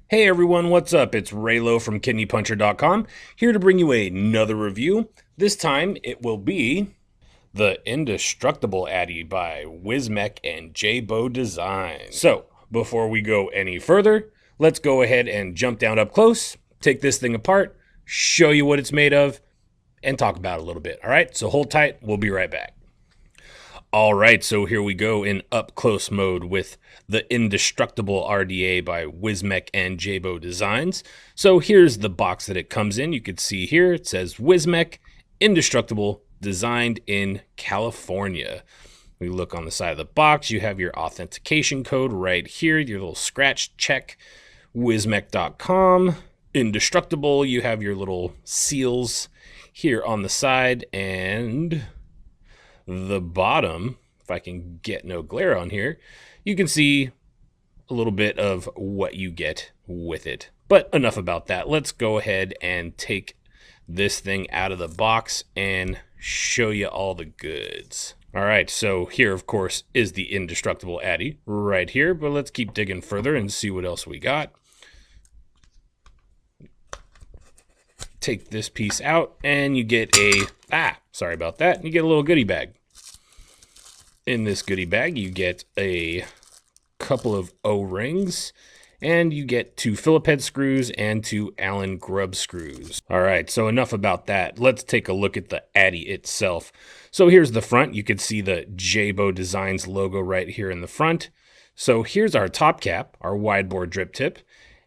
Hey everyone, what's up? It's Raylo from KidneyPuncher.com, here to bring you another review. This time it will be the Indestructible Addy by Wismec and JayBo Designs. So, before we go any further, let's go ahead and jump down up close, take this thing apart, show you what it's made of, and talk about it a little bit. All right, so hold tight, we'll be right back. All right, so here we go in up close mode with the Indestructible RDA by Wismec and JayBo Designs. So here's the box that it comes in. You can see here it says Wismec Indestructible, designed in California. We look on the side of the box, you have your authentication code right here, your little scratch check, Wismec.com. Indestructible, you have your little seals here on the side, and the bottom, if I can get no glare on here, you can see a little bit of what you get with it. But enough about that. Let's go ahead and take this thing out of the box and show you all the goods. All right, so here, of course, is the Indestructible Addy right here, but let's keep digging further and see what else we got. Take this piece out and you get sorry about that, you get a little goodie bag. In this goodie bag, you get a couple of O-rings, and you get 2 Phillip head screws and 2 Allen grub screws. All right, so enough about that. Let's take a look at the Addy itself. So here's the front. You can see the JayBo Designs logo right here in the front. So here's our top cap, our wide bore drip tip,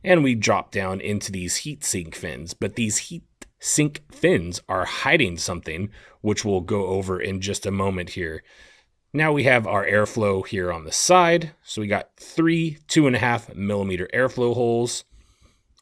and we drop down into these heat sink fins. But these heat sink fins are hiding something, which we'll go over in just a moment here. Now we have our airflow here on the side. So we got 3 2.5 millimeter airflow holes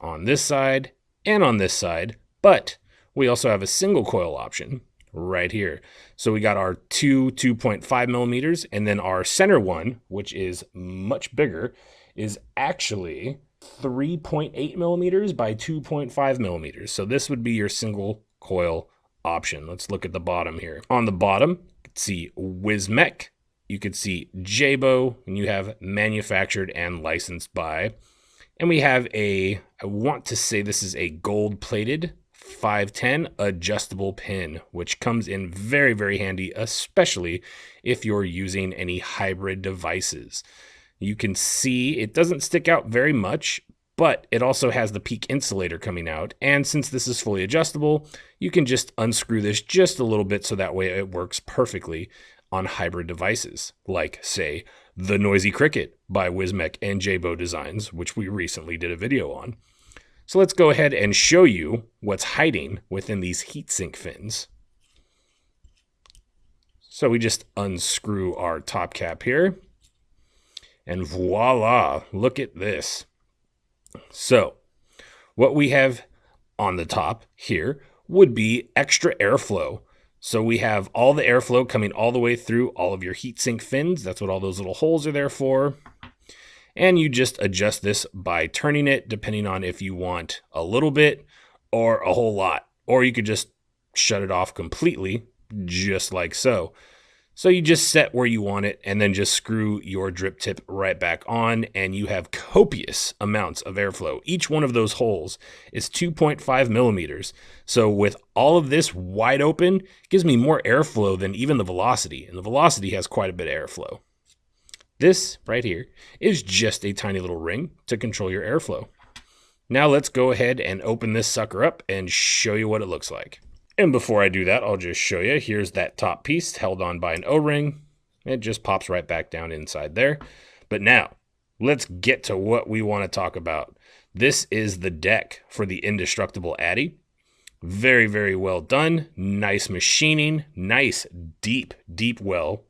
on this side and on this side, but we also have a single coil option right here. So we got our 2.5 millimeters, and then our center one, which is much bigger, is actually 3.8 millimeters by 2.5 millimeters. So this would be your single coil option. Let's look at the bottom here. On the bottom, see Wismec, you could see JayBo, and you have manufactured and licensed by. And we have I want to say this is a gold-plated 510 adjustable pin, which comes in very, very handy, especially if you're using any hybrid devices. You can see it doesn't stick out very much, but it also has the peak insulator coming out. And since this is fully adjustable, you can just unscrew this just a little bit so that way it works perfectly on hybrid devices, like, say, the Noisy Cricket by Wismec and JayBo Designs, which we recently did a video on. So let's go ahead and show you what's hiding within these heatsink fins. So we just unscrew our top cap here, and voila, look at this. So what we have on the top here would be extra airflow. So we have all the airflow coming all the way through all of your heatsink fins. That's what all those little holes are there for. And you just adjust this by turning it, depending on if you want a little bit or a whole lot. Or you could just shut it off completely, just like so. So you just set where you want it and then just screw your drip tip right back on, and you have copious amounts of airflow. Each one of those holes is 2.5 millimeters. So with all of this wide open, it gives me more airflow than even the Velocity, and the Velocity has quite a bit of airflow. This right here is just a tiny little ring to control your airflow. Now let's go ahead and open this sucker up and show you what it looks like. And before I do that, I'll just show you. Here's that top piece held on by an O-ring. It just pops right back down inside there. But now, let's get to what we want to talk about. This is the deck for the Indestructible Addy. Very, very well done. Nice machining. Nice, deep, deep well.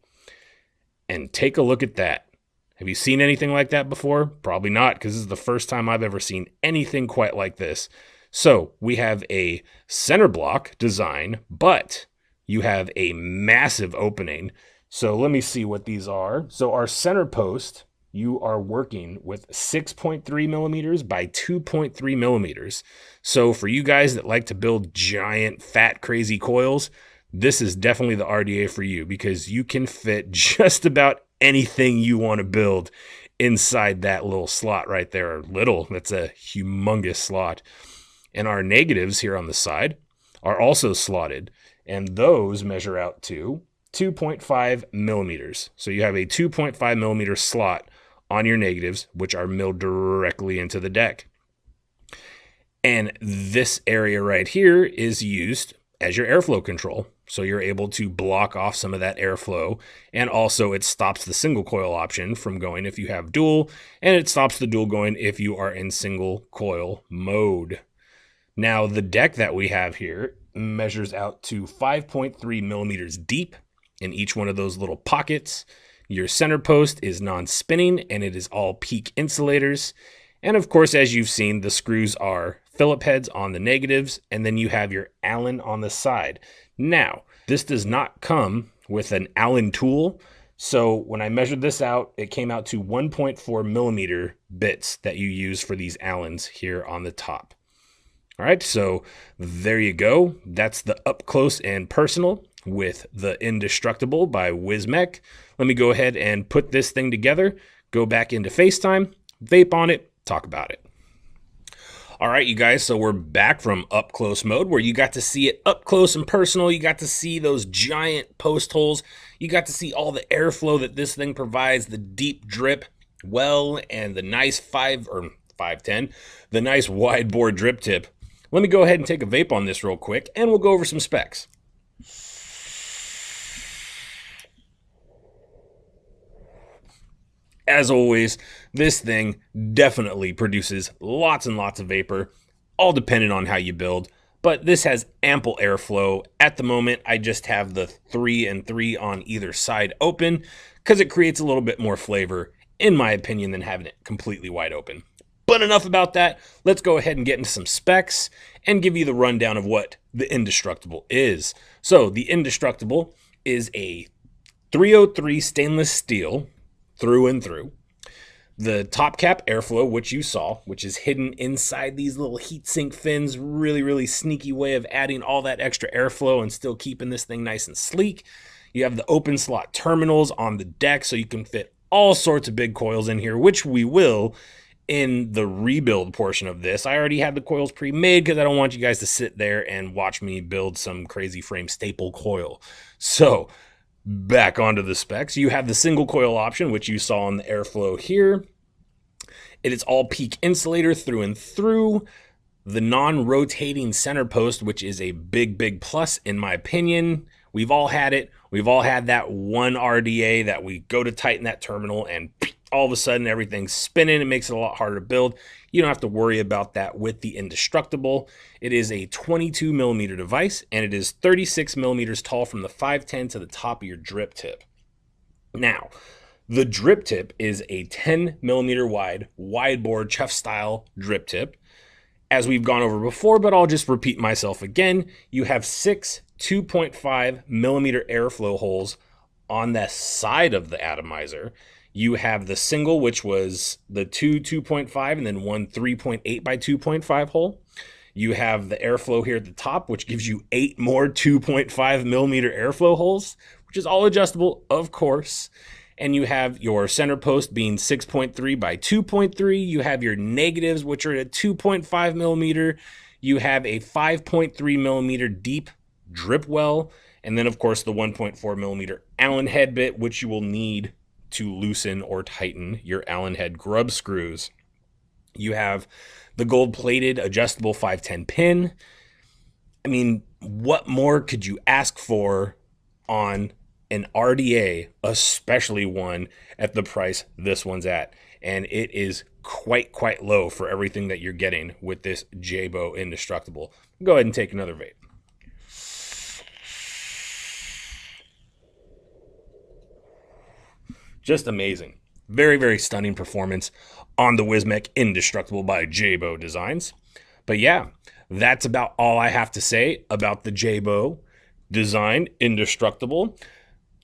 And take a look at that. Have you seen anything like that before? Probably not, because this is the first time I've ever seen anything quite like this. So we have a center block design, but you have a massive opening. So let me see what these are. So our center post, you are working with 6.3 millimeters by 2.3 millimeters. So for you guys that like to build giant, fat, crazy coils, this is definitely the RDA for you, because you can fit just about anything you want to build inside that little slot right there. Little, that's a humongous slot. And our negatives here on the side are also slotted, and those measure out to 2.5 millimeters. So you have a 2.5 millimeter slot on your negatives, which are milled directly into the deck. And this area right here is used as your airflow control. So you're able to block off some of that airflow. And also it stops the single coil option from going if you have dual, and it stops the dual going if you are in single coil mode. Now the deck that we have here measures out to 5.3 millimeters deep in each one of those little pockets. Your center post is non-spinning, and it is all PEEK insulators. And of course, as you've seen, the screws are Phillip heads on the negatives, and then you have your Allen on the side. Now, this does not come with an Allen tool. So when I measured this out, it came out to 1.4 millimeter bits that you use for these Allens here on the top. All right, so there you go. That's the up close and personal with the Indestructible by Wismec. Let me go ahead and put this thing together, go back into FaceTime, vape on it, talk about it. All right, you guys, so we're back from up close mode where you got to see it up close and personal. You got to see those giant post holes. You got to see all the airflow that this thing provides, the deep drip well, and the nice 510, the nice wide bore drip tip. Let me go ahead and take a vape on this real quick, and we'll go over some specs. As always, this thing definitely produces lots and lots of vapor, all dependent on how you build, but this has ample airflow. At the moment, I just have the 3 and 3 on either side open because it creates a little bit more flavor, in my opinion, than having it completely wide open. But enough about that. Let's go ahead and get into some specs and give you the rundown of what the Indestructible is. So the Indestructible is a 303 stainless steel through and through. The top cap airflow, which you saw, which is hidden inside these little heatsink fins, really sneaky way of adding all that extra airflow and still keeping this thing nice and sleek. You have the open slot terminals on the deck, so you can fit all sorts of big coils in here, which we will in the rebuild portion of this. I already had the coils pre-made because I don't want you guys to sit there and watch me build some crazy frame staple coil. So back onto the specs. You have the single coil option, which you saw on the airflow here. It is all PEEK insulator through and through. The non-rotating center post, which is a big plus in my opinion. We've all had it. We've all had that one RDA that we go to tighten that terminal and all of a sudden everything's spinning. It makes it a lot harder to build. You don't have to worry about that with the Indestructible. It is a 22 millimeter device, and it is 36 millimeters tall from the 510 to the top of your drip tip. Now, the drip tip is a 10 millimeter wide bore chuff style drip tip. As we've gone over before, but I'll just repeat myself again, you have 6 2.5 millimeter airflow holes on the side of the atomizer. You have the single, which was the 2.5, and then one 3.8 by 2.5 hole. You have the airflow here at the top, which gives you 8 more 2.5 millimeter airflow holes, which is all adjustable, of course. And you have your center post being 6.3 by 2.3. You have your negatives, which are at 2.5 millimeter. You have a 5.3 millimeter deep drip well. And then, of course, the 1.4 millimeter Allen head bit, which you will need to loosen or tighten your Allen head grub screws. You have the gold-plated adjustable 510 pin. I mean, what more could you ask for on an RDA, especially one at the price this one's at? And it is quite low for everything that you're getting with this JayBo Indestructible. Go ahead and take another vape. Just amazing. Very stunning performance on the Wismec Indestructible by JayBo Designs. But yeah, that's about all I have to say about the JayBo Design Indestructible.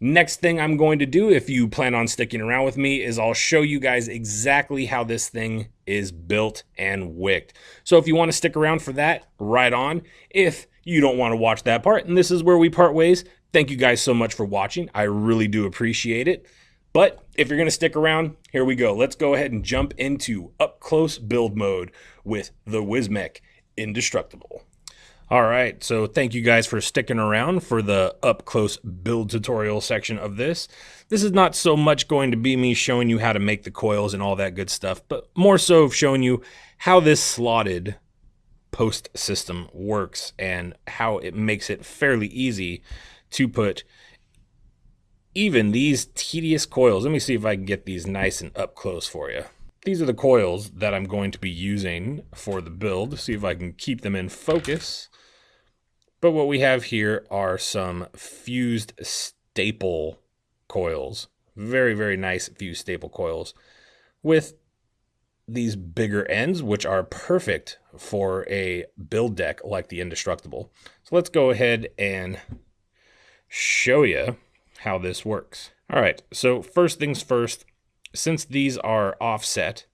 Next thing I'm going to do, if you plan on sticking around with me, is I'll show you guys exactly how this thing is built and wicked. So if you want to stick around for that, right on. If you don't want to watch that part, and this is where we part ways, thank you guys so much for watching. I really do appreciate it. But if you're going to stick around, here we go. Let's go ahead and jump into up close build mode with the Wismec Indestructible. All right, so thank you guys for sticking around for the up close build tutorial section of this. This is not so much going to be me showing you how to make the coils and all that good stuff, but more so showing you how this slotted post system works and how it makes it fairly easy to put even these tedious coils. Let me see if I can get these nice and up close for you. These are the coils that I'm going to be using for the build. See if I can keep them in focus. But what we have here are some fused staple coils. Very, very nice fused staple coils with these bigger ends, which are perfect for a build deck like the Indestructible. So let's go ahead and show you how this works. All right, so first things first, since these are offset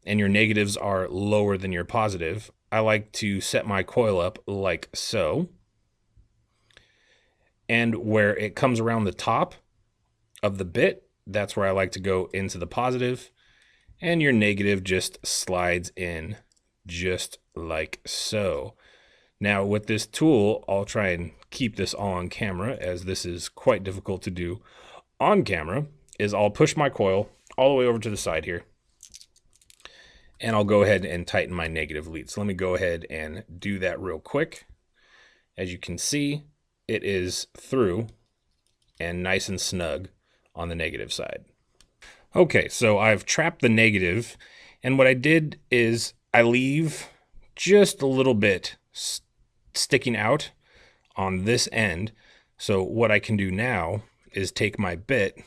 and your negatives are lower than your positive, I like to set my coil up like so. And where it comes around the top of the bit, that's where I like to go into the positive, and your negative just slides in just like so. Now with this tool, I'll try and keep this all on camera, as this is quite difficult to do on camera, is I'll push my coil all the way over to the side here, and I'll go ahead and tighten my negative lead. So let me go ahead and do that real quick. As you can see, it is through and nice and snug on the negative side. Okay, so I've trapped the negative, and what I did is I leave just a little bit sticking out on this end. So what I can do now is take my bit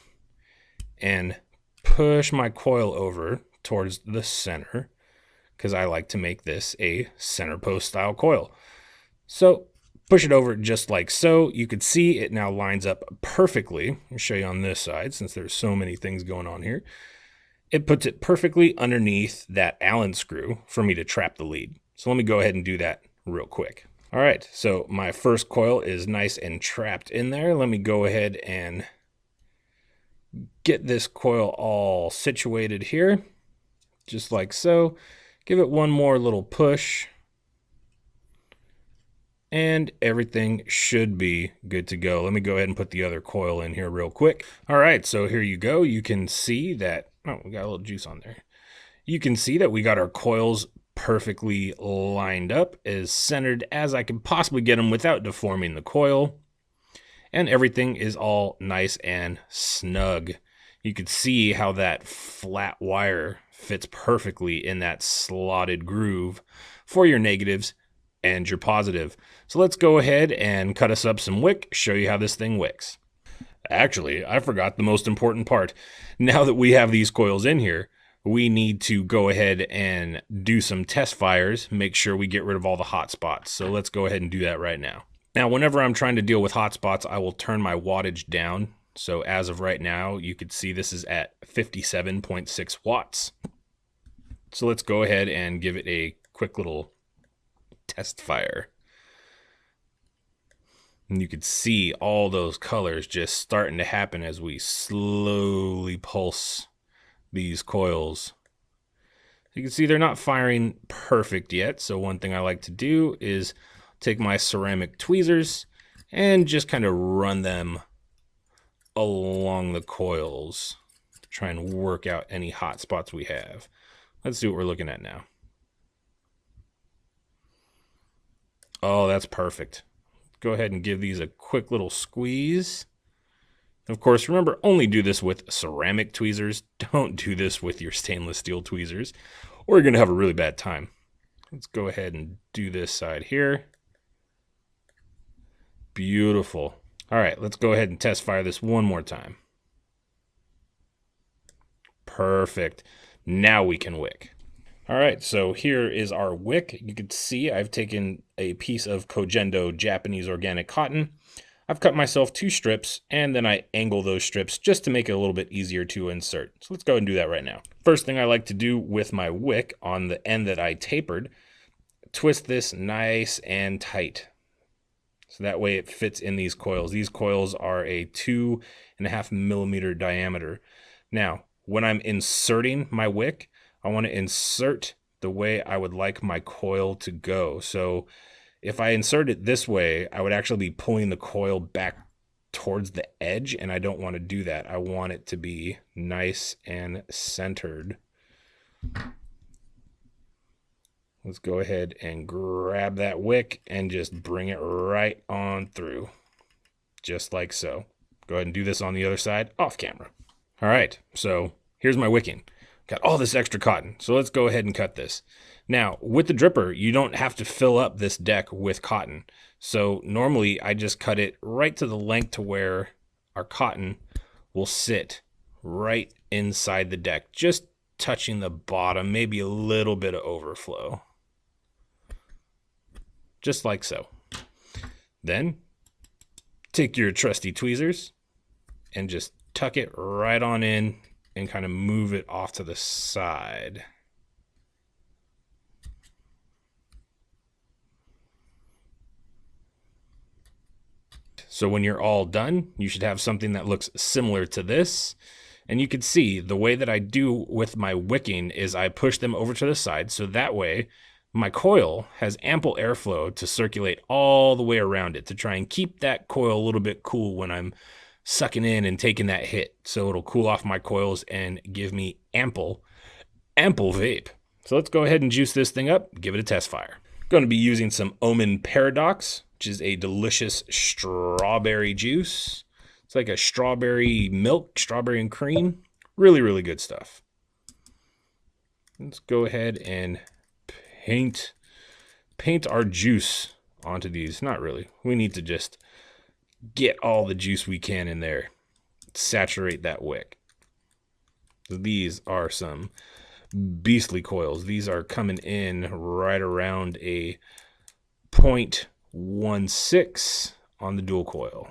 and push my coil over towards the center, because I like to make this a center post style coil. So push it over just like so. You can see it now lines up perfectly. I'll show you on this side, since there's so many things going on here. It puts it perfectly underneath that Allen screw for me to trap the lead. So let me go ahead and do that real quick. All right, so my first coil is nice and trapped in there. Let me go ahead and get this coil all situated here, just like so. Give it one more little push, and everything should be good to go. Let me go ahead and put the other coil in here real quick. All right, so here you go. You can see that, oh, we got a little juice on there. You can see that we got our coils perfectly lined up, as centered as I can possibly get them without deforming the coil. And everything is all nice and snug. You can see how that flat wire fits perfectly in that slotted groove for your negatives and your positive. So let's go ahead and cut us up some wick, show you how this thing wicks. Actually, I forgot the most important part. Now that we have these coils in here, we need to go ahead and do some test fires, make sure we get rid of all the hot spots. So let's go ahead and do that right now. Now, whenever I'm trying to deal with hot spots, I will turn my wattage down. So as of right now, you can see this is at 57.6 watts. So let's go ahead and give it a quick little test fire. And you can see all those colors just starting to happen as we slowly pulse these coils. You can see they're not firing perfect yet. So one thing I like to do is take my ceramic tweezers and just kind of run them along the coils to try and work out any hot spots we have. Let's see what we're looking at now. Oh, that's perfect. Go ahead and give these a quick little squeeze. Of course, remember, only do this with ceramic tweezers. Don't do this with your stainless steel tweezers, or you're going to have a really bad time. Let's go ahead and do this side here. Beautiful. All right, let's go ahead and test fire this one more time. Perfect. Now we can wick. All right, so here is our wick. You can see I've taken a piece of Kojendo Japanese organic cotton. I've cut myself 2 strips, and then I angle those strips just to make it a little bit easier to insert. So let's go ahead and do that right now. First thing I like to do with my wick on the end that I tapered, twist this nice and tight. So that way it fits in these coils. These coils are a 2.5 millimeter diameter. Now, when I'm inserting my wick, I want to insert the way I would like my coil to go. So if I insert it this way, I would actually be pulling the coil back towards the edge, and I don't want to do that. I want it to be nice and centered. Let's go ahead and grab that wick and just bring it right on through, just like so. Go ahead and do this on the other side off camera. All right, so here's my wicking. Got all this extra cotton, so let's go ahead and cut this. Now, with the dripper, you don't have to fill up this deck with cotton. So normally I just cut it right to the length to where our cotton will sit right inside the deck, just touching the bottom, maybe a little bit of overflow. Just like so. Then take your trusty tweezers and just tuck it right on in and kind of move it off to the side. So when you're all done, you should have something that looks similar to this. And you can see the way that I do with my wicking is I push them over to the side, so that way my coil has ample airflow to circulate all the way around it to try and keep that coil a little bit cool when I'm sucking in and taking that hit. So it'll cool off my coils and give me ample vape. So let's go ahead and juice this thing up, give it a test fire. Going to be using some Omen Paradox, which is a delicious strawberry juice. It's like a strawberry milk, strawberry and cream. Really, really good stuff. Let's go ahead and paint our juice onto these. Not really. We need to just get all the juice we can in there. Saturate that wick. These are some beastly coils. These are coming in right around a 0.16 on the dual coil.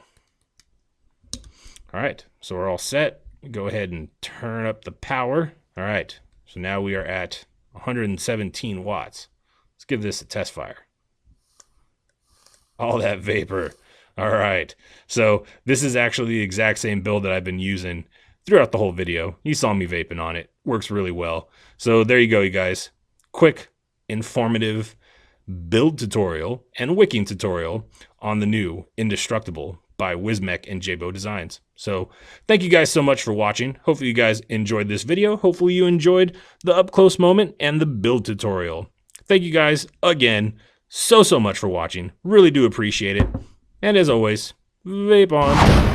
All right, so we're all set. Go ahead and turn up the power. All right, so now we are at 117 watts. Let's give this a test fire. All that vapor. All right, so this is actually the exact same build that I've been using throughout the whole video. You saw me vaping on it. Works really well. So there you go, you guys. Quick, informative build tutorial and wicking tutorial on the new Indestructible by Wismec and JayBo Designs. So thank you guys so much for watching. Hopefully you guys enjoyed this video. Hopefully you enjoyed the up close moment and the build tutorial. Thank you guys again so much for watching. Really do appreciate it. And as always, vape on.